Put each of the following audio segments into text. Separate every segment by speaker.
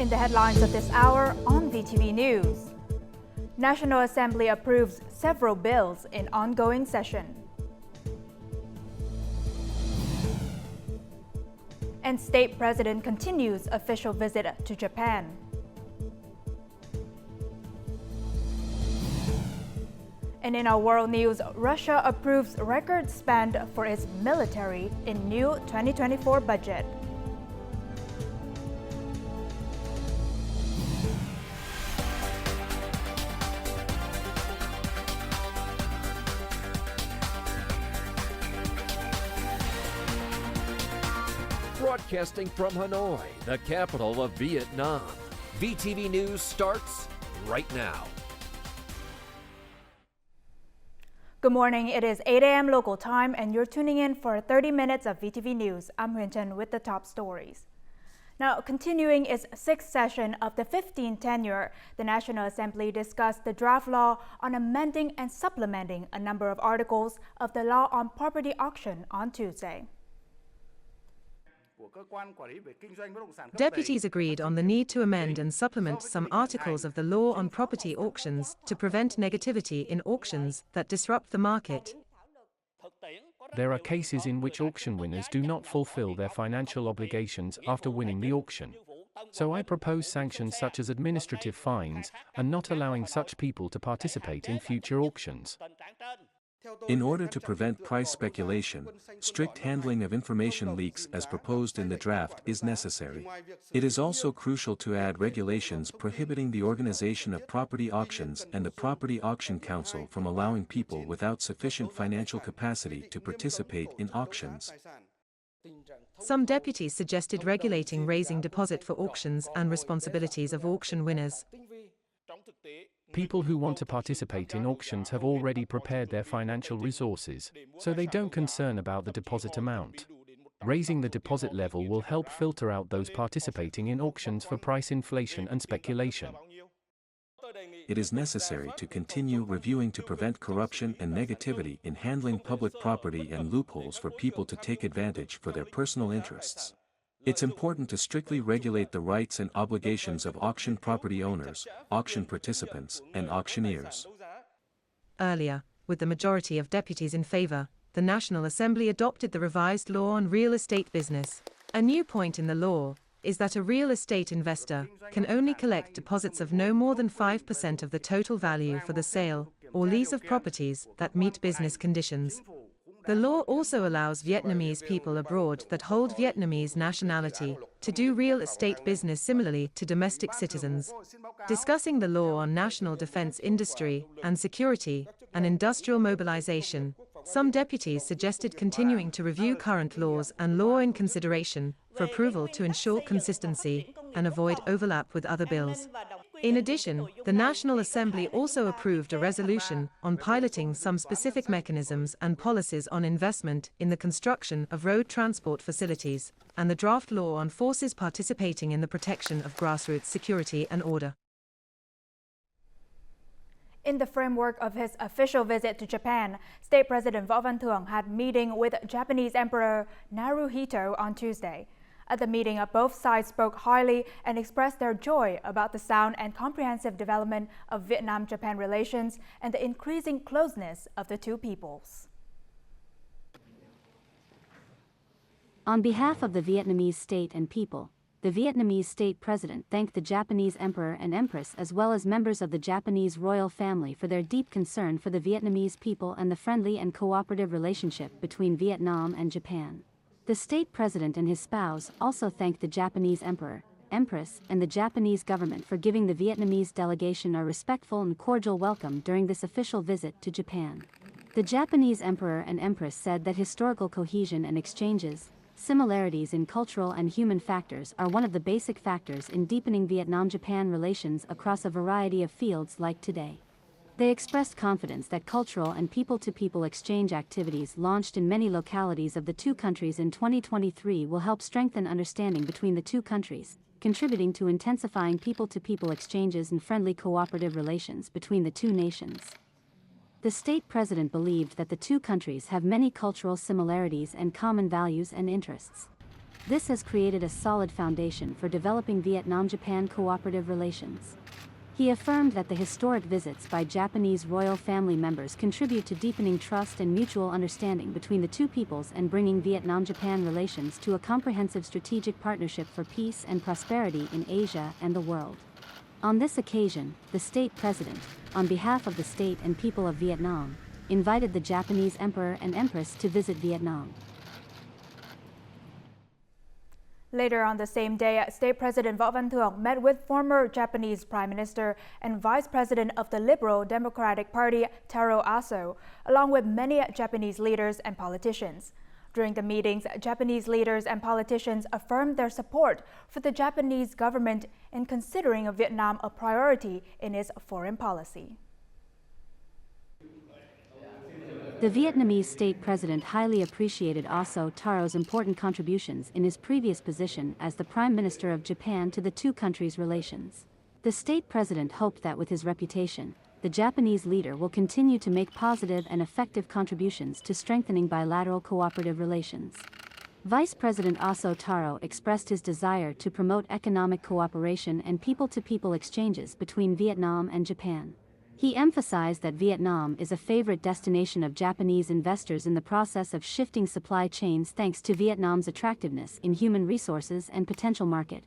Speaker 1: In the headlines of this hour on VTV News, National Assembly approves several bills in ongoing session. And State President continues official visit to Japan. And in our world news, Russia approves record spend for its military in new 2024 budget.
Speaker 2: Broadcasting from Hanoi, the capital of Vietnam. VTV News starts right now.
Speaker 1: Good morning. It is 8 a.m. local time, and you're tuning in for 30 minutes of VTV News. I'm Huyền Trân with the top stories. Now, continuing its sixth session of the 15th tenure, the National Assembly discussed the draft law on amending and supplementing a number of articles of the law on property auction on Tuesday.
Speaker 3: Deputies agreed on the need to amend and supplement some articles of the law on property auctions to prevent negativity in auctions that disrupt the market.
Speaker 4: There are cases in which auction winners do not fulfill their financial obligations after winning the auction. So I propose sanctions such as administrative fines and not allowing such people to participate in future auctions.
Speaker 5: In order to prevent price speculation, strict handling of information leaks as proposed in the draft is necessary. It is also crucial to add regulations prohibiting the organization of property auctions and the Property Auction Council from allowing people without sufficient financial capacity to participate in auctions.
Speaker 3: Some deputies suggested regulating raising deposit for auctions and responsibilities of auction winners.
Speaker 4: People who want to participate in auctions have already prepared their financial resources, so they don't concern about the deposit amount. Raising the deposit level will help filter out those participating in auctions for price inflation and speculation.
Speaker 5: It is necessary to continue reviewing to prevent corruption and negativity in handling public property and loopholes for people to take advantage for their personal interests. It's important to strictly regulate the rights and obligations of auction property owners, auction participants, and auctioneers.
Speaker 3: Earlier, with the majority of deputies in favor, the National Assembly adopted the revised law on real estate business. A new point in the law is that a real estate investor can only collect deposits of no more than 5% of the total value for the sale or lease of properties that meet business conditions. The law also allows Vietnamese people abroad that hold Vietnamese nationality to do real estate business similarly to domestic citizens. Discussing the law on national defense industry and security and industrial mobilization, some deputies suggested continuing to review current laws and law in consideration for approval to ensure consistency and avoid overlap with other bills. In addition, the National Assembly also approved a resolution on piloting some specific mechanisms and policies on investment in the construction of road transport facilities, and the draft law on forces participating in the protection of grassroots security and order.
Speaker 1: In the framework of his official visit to Japan, State President Võ Văn Thưởng had a meeting with Japanese Emperor Naruhito on Tuesday. At the meeting, both sides spoke highly and expressed their joy about the sound and comprehensive development of Vietnam-Japan relations and the increasing closeness of the two peoples.
Speaker 6: On behalf of the Vietnamese state and people, the Vietnamese state president thanked the Japanese emperor and empress as well as members of the Japanese royal family for their deep concern for the Vietnamese people and the friendly and cooperative relationship between Vietnam and Japan. The state president and his spouse also thanked the Japanese emperor, empress, and the Japanese government for giving the Vietnamese delegation a respectful and cordial welcome during this official visit to Japan. The Japanese emperor and empress said that historical cohesion and exchanges, similarities in cultural and human factors are one of the basic factors in deepening Vietnam-Japan relations across a variety of fields like today. They expressed confidence that cultural and people-to-people exchange activities launched in many localities of the two countries in 2023 will help strengthen understanding between the two countries, contributing to intensifying people-to-people exchanges and friendly cooperative relations between the two nations. The state president believed that the two countries have many cultural similarities and common values and interests. This has created a solid foundation for developing Vietnam-Japan cooperative relations. He affirmed that the historic visits by Japanese royal family members contribute to deepening trust and mutual understanding between the two peoples and bringing Vietnam-Japan relations to a comprehensive strategic partnership for peace and prosperity in Asia and the world. On this occasion, the state president, on behalf of the state and people of Vietnam, invited the Japanese emperor and empress to visit Vietnam.
Speaker 1: Later on the same day, State President Võ Văn Thưởng met with former Japanese Prime Minister and Vice President of the Liberal Democratic Party, Taro Aso, along with many Japanese leaders and politicians. During the meetings, Japanese leaders and politicians affirmed their support for the Japanese government in considering Vietnam a priority in its foreign policy.
Speaker 6: The Vietnamese state president highly appreciated Aso Taro's important contributions in his previous position as the Prime Minister of Japan to the two countries' relations. The state president hoped that with his reputation, the Japanese leader will continue to make positive and effective contributions to strengthening bilateral cooperative relations. Vice President Aso Taro expressed his desire to promote economic cooperation and people-to-people exchanges between Vietnam and Japan. He emphasized that Vietnam is a favorite destination of Japanese investors in the process of shifting supply chains thanks to Vietnam's attractiveness in human resources and potential market.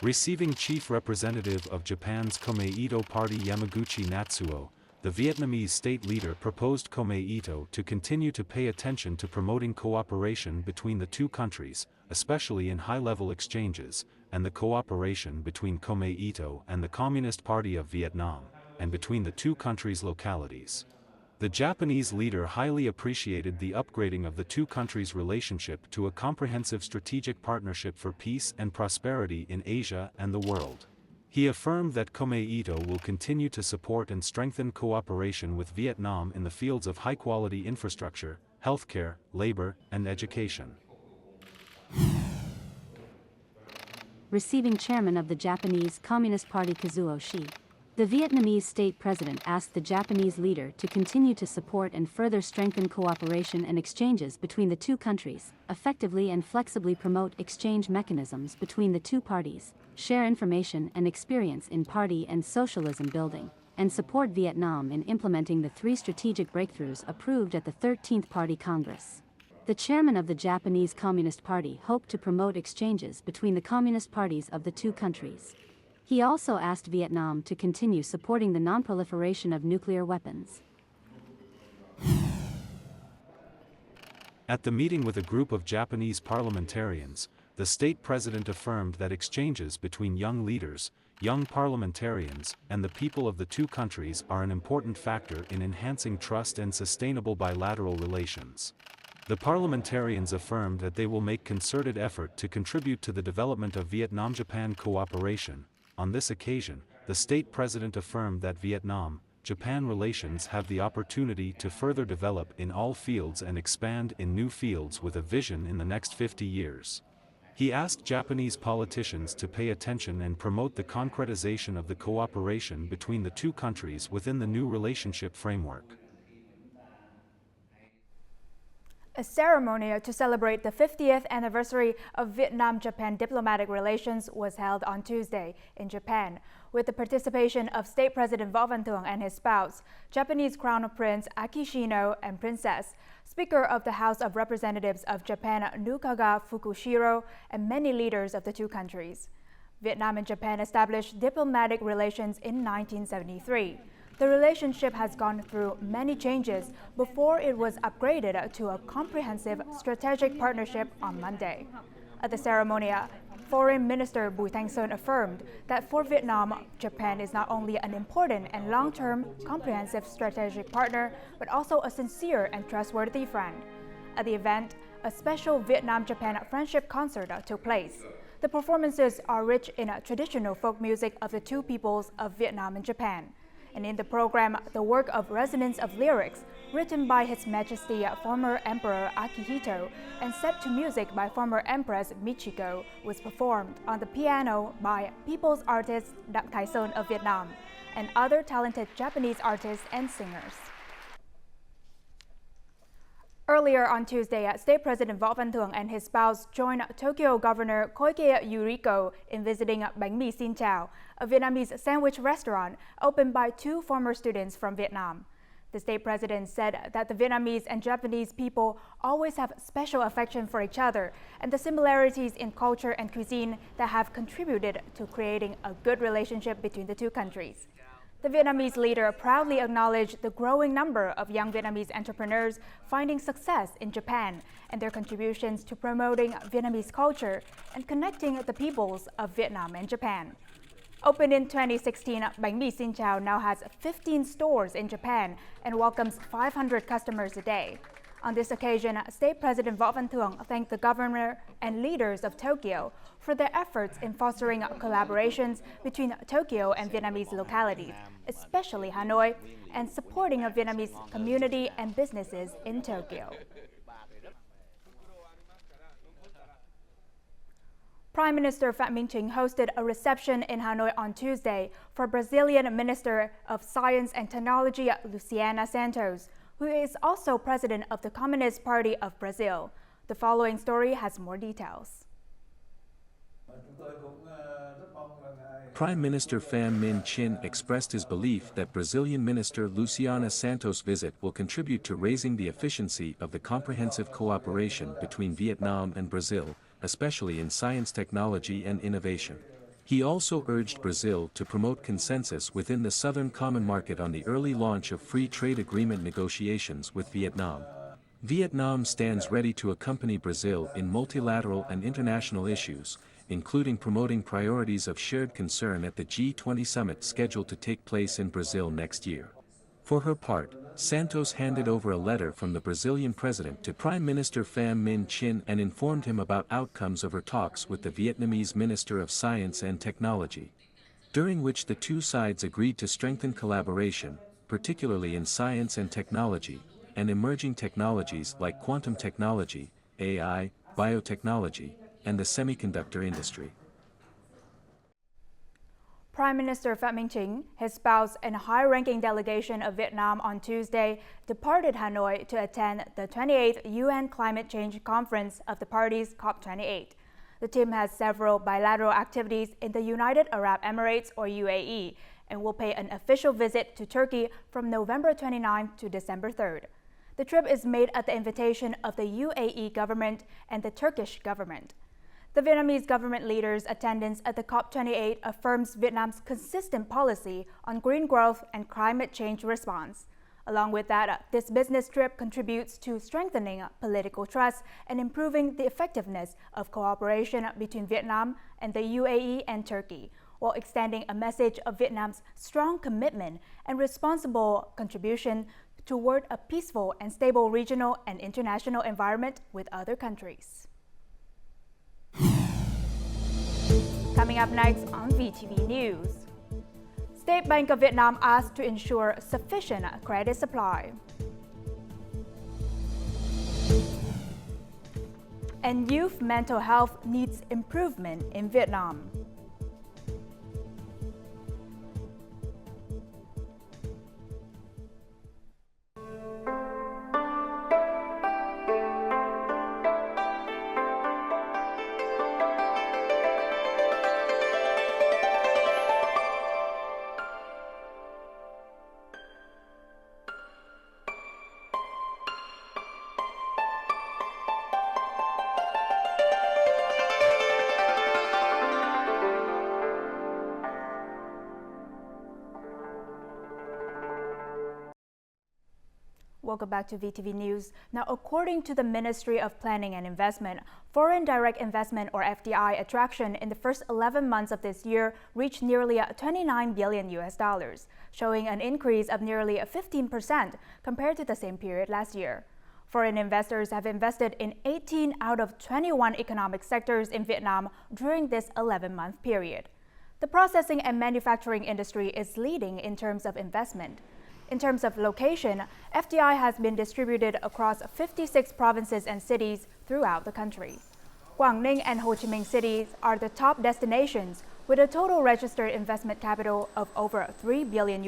Speaker 5: Receiving Chief Representative of Japan's Komeito Party Yamaguchi Natsuo, the Vietnamese state leader proposed Komeito to continue to pay attention to promoting cooperation between the two countries, especially in high-level exchanges, and the cooperation between Komeito and the Communist Party of Vietnam, and between the two countries' localities. The Japanese leader highly appreciated the upgrading of the two countries' relationship to a comprehensive strategic partnership for peace and prosperity in Asia and the world. He affirmed that Komeito will continue to support and strengthen cooperation with Vietnam in the fields of high-quality infrastructure, healthcare, labor, and education.
Speaker 6: Receiving chairman of the Japanese Communist Party Kazuo Phie, the Vietnamese state president asked the Japanese leader to continue to support and further strengthen cooperation and exchanges between the two countries, effectively and flexibly promote exchange mechanisms between the two parties, share information and experience in party and socialism building, and support Vietnam in implementing the 3 strategic breakthroughs approved at the 13th Party Congress. The chairman of the Japanese Communist Party hoped to promote exchanges between the communist parties of the two countries. He also asked Vietnam to continue supporting the non-proliferation of nuclear weapons.
Speaker 5: At the meeting with a group of Japanese parliamentarians, the state president affirmed that exchanges between young leaders, young parliamentarians, and the people of the two countries are an important factor in enhancing trust and sustainable bilateral relations. The parliamentarians affirmed that they will make concerted effort to contribute to the development of Vietnam-Japan cooperation. On this occasion, the state president affirmed that Vietnam-Japan relations have the opportunity to further develop in all fields and expand in new fields with a vision in the next 50 years. He asked Japanese politicians to pay attention and promote the concretization of the cooperation between the two countries within the new relationship framework.
Speaker 1: A ceremony to celebrate the 50th anniversary of Vietnam-Japan diplomatic relations was held on Tuesday in Japan, with the participation of State President Võ Văn Thưởng and his spouse, Japanese Crown Prince Akishino and Princess, Speaker of the House of Representatives of Japan Nukaga Fukushiro, and many leaders of the two countries. Vietnam and Japan established diplomatic relations in 1973. The relationship has gone through many changes before it was upgraded to a comprehensive strategic partnership on Monday. At the ceremony, Foreign Minister Bùi Thanh Sơn affirmed that for Vietnam, Japan is not only an important and long-term comprehensive strategic partner, but also a sincere and trustworthy friend. At the event, a special Vietnam-Japan friendship concert took place. The performances are rich in traditional folk music of the two peoples of Vietnam and Japan. And in the program, the work of Resonance of Lyrics, written by His Majesty former Emperor Akihito and set to music by former Empress Michiko, was performed on the piano by people's artist Đặng Thái Sơn of Vietnam and other talented Japanese artists and singers. Earlier on Tuesday, State President Võ Văn Thưởng and his spouse joined Tokyo Governor Koike Yuriko in visiting Bánh Mì Xin Chào, a Vietnamese sandwich restaurant opened by two former students from Vietnam. The state president said that the Vietnamese and Japanese people always have special affection for each other and the similarities in culture and cuisine that have contributed to creating a good relationship between the two countries. The Vietnamese leader proudly acknowledged the growing number of young Vietnamese entrepreneurs finding success in Japan and their contributions to promoting Vietnamese culture and connecting the peoples of Vietnam and Japan. Opened in 2016, Bánh Mì Xin Chào now has 15 stores in Japan and welcomes 500 customers a day. On this occasion, State President Võ Văn Thưởng thanked the governor and leaders of Tokyo for their efforts in fostering collaborations between Tokyo and Vietnamese localities, especially Hanoi, and supporting a Vietnamese community and businesses in Tokyo. Prime Minister Phạm Minh Chính hosted a reception in Hanoi on Tuesday for Brazilian Minister of Science and Technology Luciana Santos, who is also president of the Communist Party of Brazil. The following story has more details.
Speaker 5: Prime Minister Pham Minh Chinh expressed his belief that Brazilian Minister Luciana Santos' visit will contribute to raising the efficiency of the comprehensive cooperation between Vietnam and Brazil, especially in science, technology and innovation. He also urged Brazil to promote consensus within the Southern Common Market on the early launch of free trade agreement negotiations with Vietnam. Vietnam stands ready to accompany Brazil in multilateral and international issues, including promoting priorities of shared concern at the G20 summit scheduled to take place in Brazil next year. For her part, Santos handed over a letter from the Brazilian president to Prime Minister Pham Minh Chinh and informed him about outcomes of her talks with the Vietnamese Minister of Science and Technology, during which the two sides agreed to strengthen collaboration, particularly in science and technology, and emerging technologies like quantum technology, AI, biotechnology, and the semiconductor industry.
Speaker 1: Prime Minister Phạm Minh Chính, his spouse, and a high-ranking delegation of Vietnam on Tuesday departed Hanoi to attend the 28th UN Climate Change Conference of the Parties COP28. The team has several bilateral activities in the United Arab Emirates or UAE and will pay an official visit to Turkey from November 29th to December 3rd. The trip is made at the invitation of the UAE government and the Turkish government. The Vietnamese government leaders' attendance at the COP28 affirms Vietnam's consistent policy on green growth and climate change response. Along with that, this business trip contributes to strengthening political trust and improving the effectiveness of cooperation between Vietnam and the UAE and Turkey, while extending a message of Vietnam's strong commitment and responsible contribution toward a peaceful and stable regional and international environment with other countries. Coming up next on VTV News. State Bank of Vietnam asked to ensure sufficient credit supply. And youth mental health needs improvement in Vietnam. Welcome back to VTV News. Now, according to the Ministry of Planning and Investment, foreign direct investment or FDI attraction in the first 11 months of this year reached nearly $29 billion, showing an increase of nearly 15% compared to the same period last year. Foreign investors have invested in 18 out of 21 economic sectors in Vietnam during this 11-month period. The processing and manufacturing industry is leading in terms of investment. In terms of location, FDI has been distributed across 56 provinces and cities throughout the country. Quảng Ninh and Ho Chi Minh cities are the top destinations with a total registered investment capital of over $3 billion,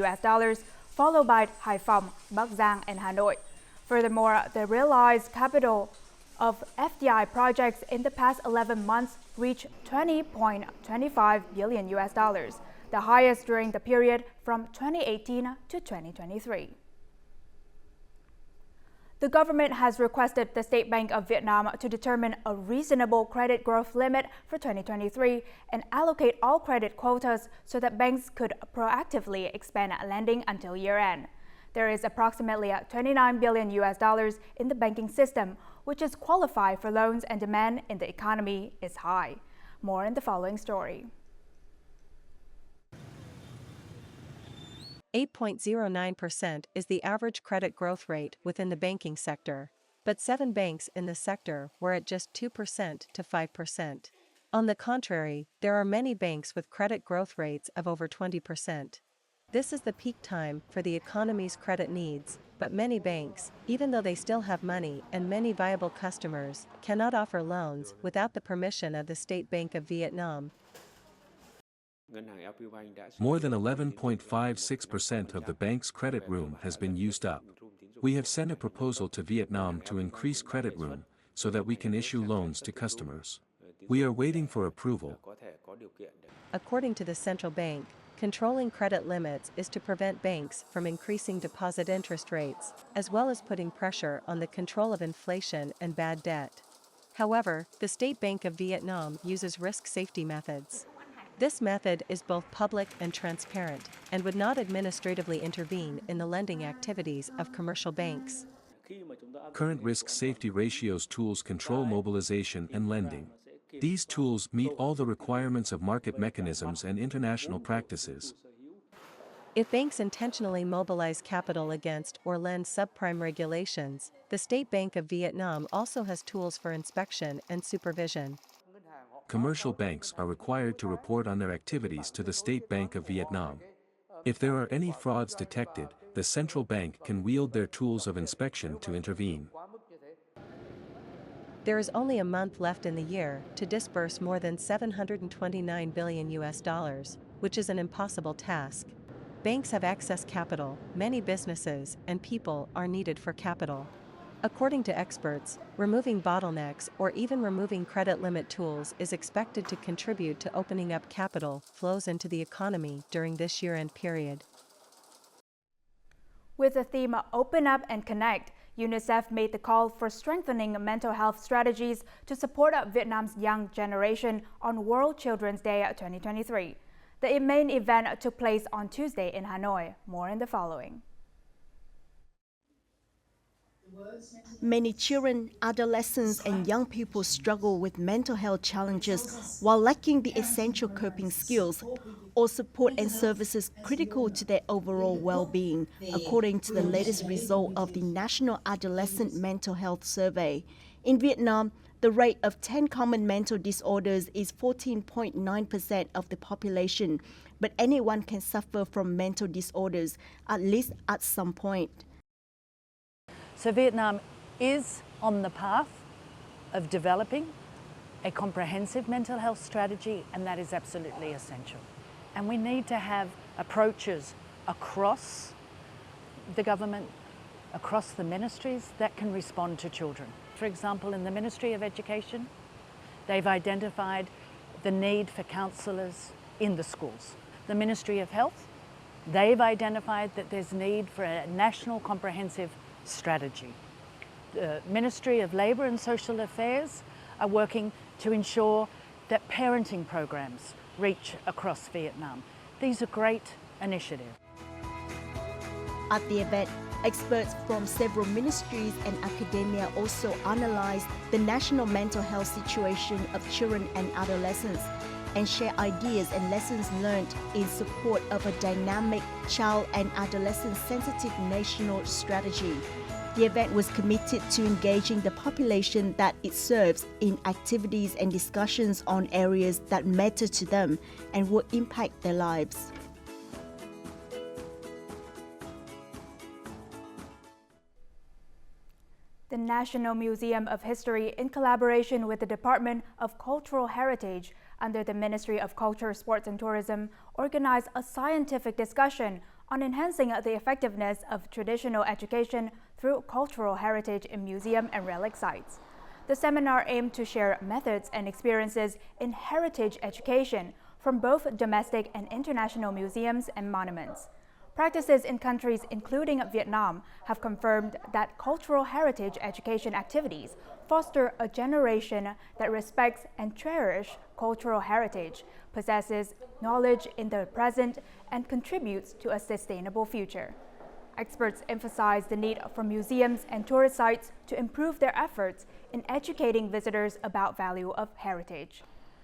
Speaker 1: followed by Hải Phòng, Bắc Giang, and Hanoi. Furthermore, the realized capital of FDI projects in the past 11 months reached $20.25 billion, the highest during the period from 2018 to 2023. The government has requested the State Bank of Vietnam to determine a reasonable credit growth limit for 2023 and allocate all credit quotas so that banks could proactively expand lending until year-end. There is approximately $29 billion in the banking system, which is qualified for loans, and demand in the economy is high. More in the following story.
Speaker 3: 8.09% is the average credit growth rate within the banking sector, but 7 banks in the sector were at just 2% to 5%. On the contrary, there are many banks with credit growth rates of over 20%. This is the peak time for the economy's credit needs, but many banks, even though they still have money and many viable customers, cannot offer loans without the permission of the State Bank of Vietnam.
Speaker 5: More than 11.56% of the bank's credit room has been used up. We have sent a proposal to Vietnam to increase credit room so that we can issue loans to customers. We are waiting for approval.
Speaker 3: According to the central bank, controlling credit limits is to prevent banks from increasing deposit interest rates, as well as putting pressure on the control of inflation and bad debt. However, the State Bank of Vietnam uses risk safety methods. This method is both public and transparent, and would not administratively intervene in the lending activities of commercial banks.
Speaker 5: Current risk safety ratios tools control mobilization and lending. These tools meet all the requirements of market mechanisms and international practices.
Speaker 3: If banks intentionally mobilize capital against or lend subprime regulations, the State Bank of Vietnam also has tools for inspection and supervision.
Speaker 5: Commercial banks are required to report on their activities to the State Bank of Vietnam. If there are any frauds detected, the central bank can wield their tools of inspection to intervene.
Speaker 3: There is only a month left in the year to disburse more than $729 billion, which is an impossible task. Banks have excess capital, many businesses and people are needed for capital. According to experts, removing bottlenecks or even removing credit limit tools is expected to contribute to opening up capital flows into the economy during this year-end period.
Speaker 1: With the theme Open Up and Connect, UNICEF made the call for strengthening mental health strategies to support Vietnam's young generation on World Children's Day 2023. The main event took place on Tuesday in Hanoi. More in the following.
Speaker 7: Many children, adolescents, and young people struggle with mental health challenges while lacking the essential coping skills or support and services critical to their overall well-being, according to the latest result of the National Adolescent Mental Health Survey. In Vietnam, the rate of 10 common mental disorders is 14.9% of the population, but anyone can suffer from mental disorders, at least at some point.
Speaker 8: So Vietnam is on the path of developing a comprehensive mental health strategy, and that is absolutely essential. And we need to have approaches across the government, across the ministries that can respond to children. For example, in the Ministry of Education, they've identified the need for counsellors in the schools. The Ministry of Health, they've identified that there's need for a national comprehensive strategy. The Ministry of Labour and Social Affairs are working to ensure that parenting programs reach across Vietnam. These are great initiatives.
Speaker 7: At the event, experts from several ministries and academia also analysed the national mental health situation of children and adolescents and share ideas and lessons learned in support of a dynamic child and adolescent-sensitive national strategy. The event was committed to engaging the population that it serves in activities and discussions on areas that matter to them and will impact their lives.
Speaker 1: The National Museum of History, in collaboration with the Department of Cultural Heritage under the Ministry of Culture, Sports and Tourism, organized a scientific discussion on enhancing the effectiveness of traditional education through cultural heritage in museum and relic sites. The seminar aimed to share methods and experiences in heritage education from both domestic and international museums and monuments. Practices in countries including Vietnam have confirmed that cultural heritage education activities foster a generation that respects and cherishes cultural heritage, possesses knowledge in the present, and contributes to a sustainable future. Experts emphasize the need for museums and tourist sites to improve their efforts in educating visitors about value of heritage.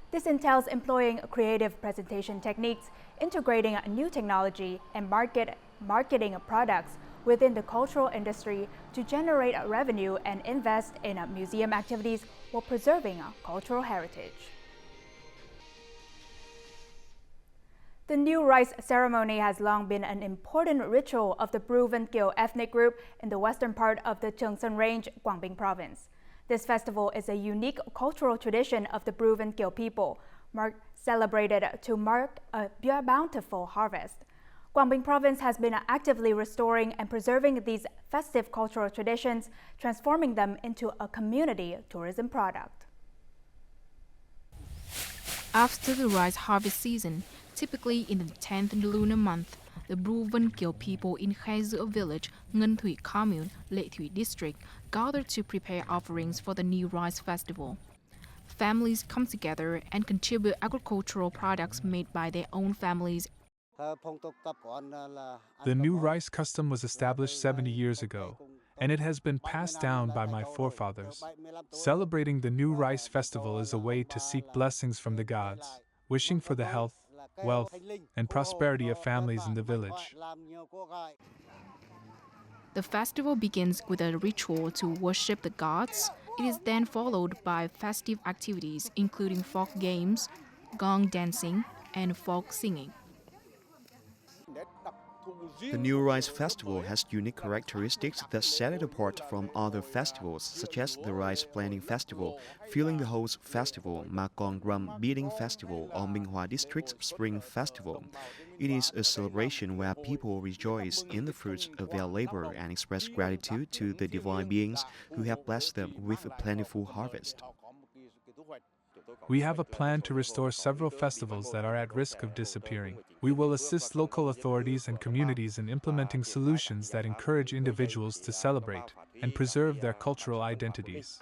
Speaker 1: This entails employing creative presentation techniques, integrating new technology, and marketing products within the cultural industry to generate revenue and invest in museum activities while preserving cultural heritage. The new rice ceremony has long been an important ritual of the Bru-Vân-Kiều ethnic group in the western part of the Trường Sơn Range, Quảng Bình province. This festival is a unique cultural tradition of the Bru-Vân-Kiều people, celebrated to mark a bountiful harvest. Quảng Bình province has been actively restoring and preserving these festive cultural traditions, transforming them into a community tourism product.
Speaker 9: After the rice harvest season, typically in the 10th lunar month, the Bru-Vân-Kiều people in Khai Dựa village, Ngân Thủy commune, Lệ Thủy district, gather to prepare offerings for the new rice festival. Families come together and contribute agricultural products made by their own families.
Speaker 10: The new rice custom was established 70 years ago, and it has been passed down by my forefathers. Celebrating the new rice festival is a way to seek blessings from the gods, wishing for the health, wealth, and prosperity of families in the village.
Speaker 9: The festival begins with a ritual to worship the gods. It is then followed by festive activities including folk games, gong dancing, and folk singing.
Speaker 11: The New Rice Festival has unique characteristics that set it apart from other festivals, such as the Rice Planting Festival, Filling the Holes Festival, Ma Con Drum Beating Festival, or Minh Hoa District's Spring Festival. It is a celebration where people rejoice in the fruits of their labor and express gratitude to the divine beings who have blessed them with a plentiful harvest.
Speaker 10: We have a plan to restore several festivals that are at risk of disappearing. We will assist local authorities and communities in implementing solutions that encourage individuals to celebrate and preserve their cultural identities.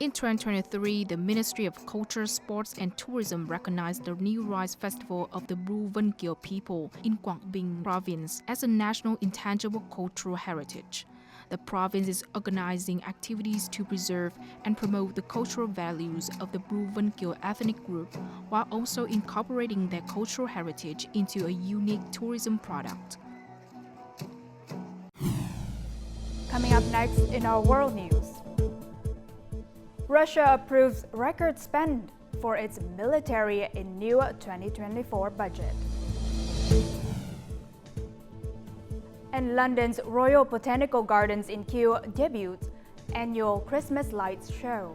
Speaker 9: In 2023, the Ministry of Culture, Sports and Tourism recognized the New Rice Festival of the Bru-Vân-Kiều people in Quảng Bình province as a national intangible cultural heritage. The province is organizing activities to preserve and promote the cultural values of the Bru-Vân-Kiều ethnic group, while also incorporating their cultural heritage into a unique tourism product.
Speaker 1: Coming up next in our world news. Russia approves record spend for its military in new 2024 budget. And London's Royal Botanical Gardens in Kew debuts annual Christmas lights show.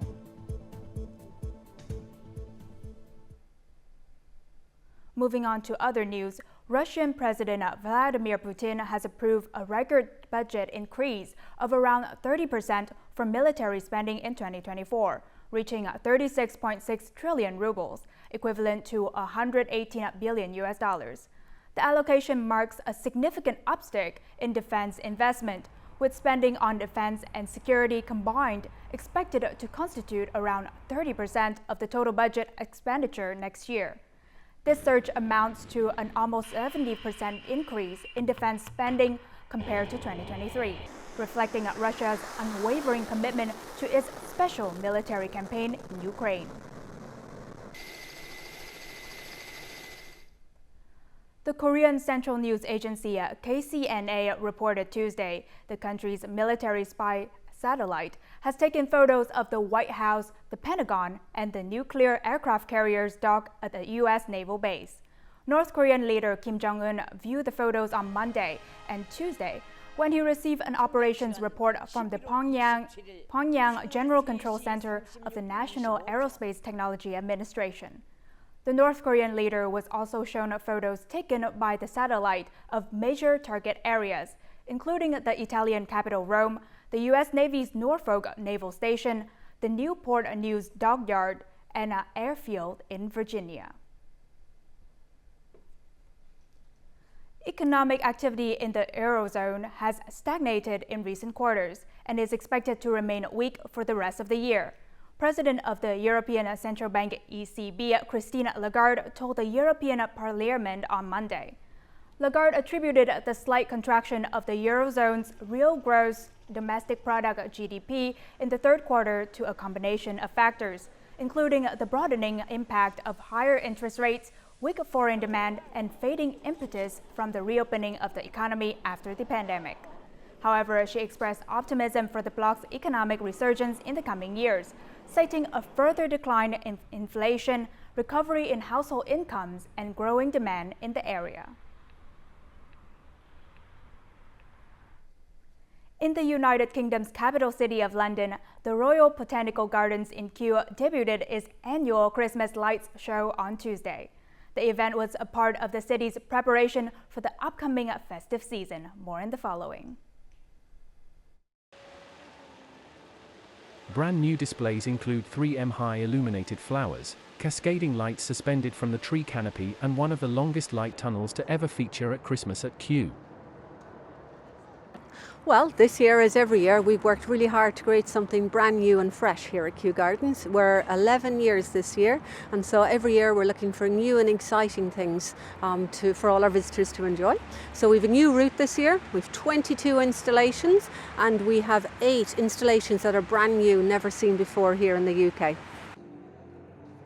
Speaker 1: Moving on to other news, Russian President Vladimir Putin has approved a record budget increase of around 30% for military spending in 2024, reaching 36.6 trillion rubles, equivalent to $118 billion. The allocation marks a significant uptick in defense investment, with spending on defense and security combined expected to constitute around 30% of the total budget expenditure next year. This surge amounts to an almost 70% increase in defense spending compared to 2023, reflecting Russia's unwavering commitment to its special military campaign in Ukraine. The Korean Central News Agency KCNA reported Tuesday the country's military spy satellite has taken photos of the White House, the Pentagon, and the nuclear aircraft carriers docked at the U.S. naval base. North Korean leader Kim Jong-un viewed the photos on Monday and Tuesday when he received an operations report from the Pyongyang General Control Center of the National Aerospace Technology Administration. The North Korean leader was also shown photos taken by the satellite of major target areas, including the Italian capital Rome, the U.S. Navy's Norfolk Naval Station, the Newport News Dockyard, and an airfield in Virginia. Economic activity in the Eurozone has stagnated in recent quarters and is expected to remain weak for the rest of the year. President of the European Central Bank ECB, Christine Lagarde, told the European Parliament on Monday. Lagarde attributed the slight contraction of the Eurozone's real gross domestic product (GDP) in the third quarter to a combination of factors, including the broadening impact of higher interest rates, weak foreign demand, and fading impetus from the reopening of the economy after the pandemic. However, she expressed optimism for the bloc's economic resurgence in the coming years, citing a further decline in inflation, recovery in household incomes, and growing demand in the area. In the United Kingdom's capital city of London, the Royal Botanical Gardens in Kew debuted its annual Christmas lights show on Tuesday. The event was a part of the city's preparation for the upcoming festive season. More in the following.
Speaker 4: Brand new displays include 3-m-high illuminated flowers, cascading lights suspended from the tree canopy, and one of the longest light tunnels to ever feature at Christmas at Kew.
Speaker 12: Well, this year, as every year, we've worked really hard to create something brand new and fresh here at Kew Gardens. We're 11 years this year, and so every year we're looking for new and exciting things for all our visitors to enjoy. So we've a new route this year, we've 22 installations, and we have 8 installations that are brand new, never seen before here in the UK.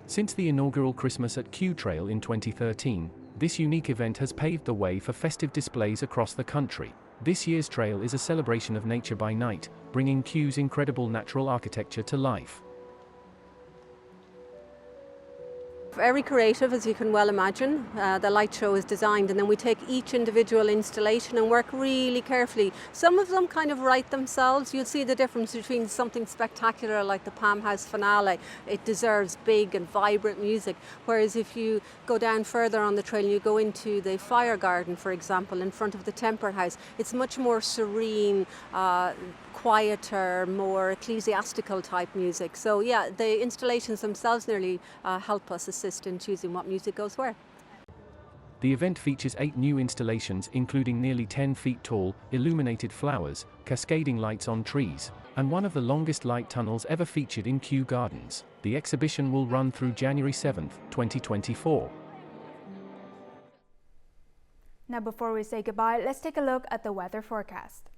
Speaker 4: Since the inaugural Christmas at Kew Trail in 2013, this unique event has paved the way for festive displays across the country. This year's trail is a celebration of nature by night, bringing Kew's incredible natural architecture to life.
Speaker 12: Very creative, as you can well imagine. The light show is designed, and then we take each individual installation and work really carefully. Some of them kind of write themselves. You'll see the difference between something spectacular like the Palm House finale. It deserves big and vibrant music. Whereas if you go down further on the trail and you go into the fire garden, for example, in front of the Temper House, it's much more serene, quieter, more ecclesiastical type music. So yeah, the installations themselves nearly help us assist in choosing what music goes where.
Speaker 4: The event features 8 new installations, including nearly 10 feet tall, illuminated flowers, cascading lights on trees, and one of the longest light tunnels ever featured in Kew Gardens. The exhibition will run through January 7th, 2024.
Speaker 1: Now, before we say goodbye, let's take a look at the weather forecast.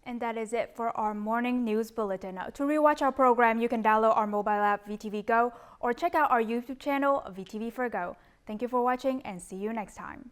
Speaker 1: And that is it for our morning news bulletin. To rewatch our program, you can download our mobile app VTVgo or check out our YouTube channel VTV4Go. Thank you for watching and see you next time.